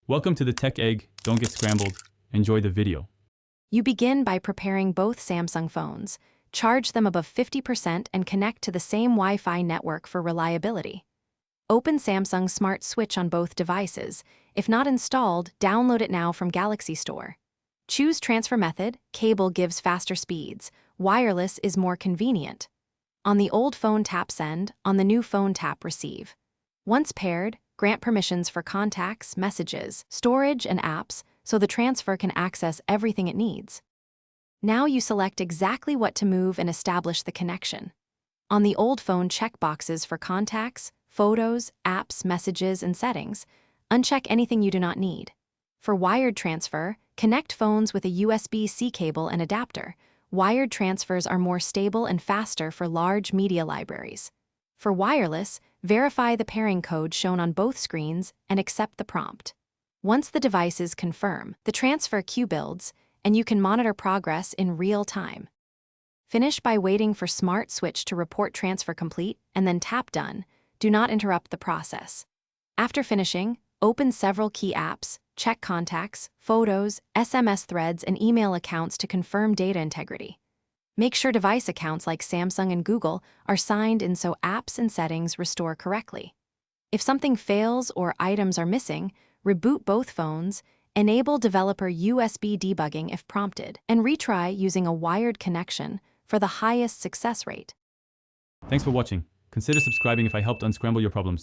Welcome to the Tech Egg. Don't get scrambled. Enjoy the video. You begin by preparing both Samsung phones, charge them above 50% and connect to the same Wi-Fi network for reliability. Open Samsung Smart Switch on both devices. If not installed, download it now from Galaxy Store. Choose transfer method. Cable gives faster speeds. Wireless is more convenient. On the old phone, tap send. On the new phone, tap receive. Once paired, grant permissions for contacts, messages, storage, and apps, so the transfer can access everything it needs. Now you select exactly what to move and establish the connection. On the old phone, check boxes for contacts, photos, apps, messages, and settings. Uncheck anything you do not need. For wired transfer, connect phones with a USB-C cable and adapter. Wired transfers are more stable and faster for large media libraries. For wireless, verify the pairing code shown on both screens and accept the prompt. Once the devices confirm, the transfer queue builds, and you can monitor progress in real time. Finish by waiting for Smart Switch to report transfer complete and then tap Done. Do not interrupt the process. After finishing, open several key apps, check contacts, photos, SMS threads, and email accounts to confirm data integrity. Make sure device accounts like Samsung and Google are signed in so apps and settings restore correctly. If something fails or items are missing, reboot both phones, enable developer USB debugging if prompted, and retry using a wired connection for the highest success rate. Thanks for watching. Consider subscribing if I helped unscramble your problems.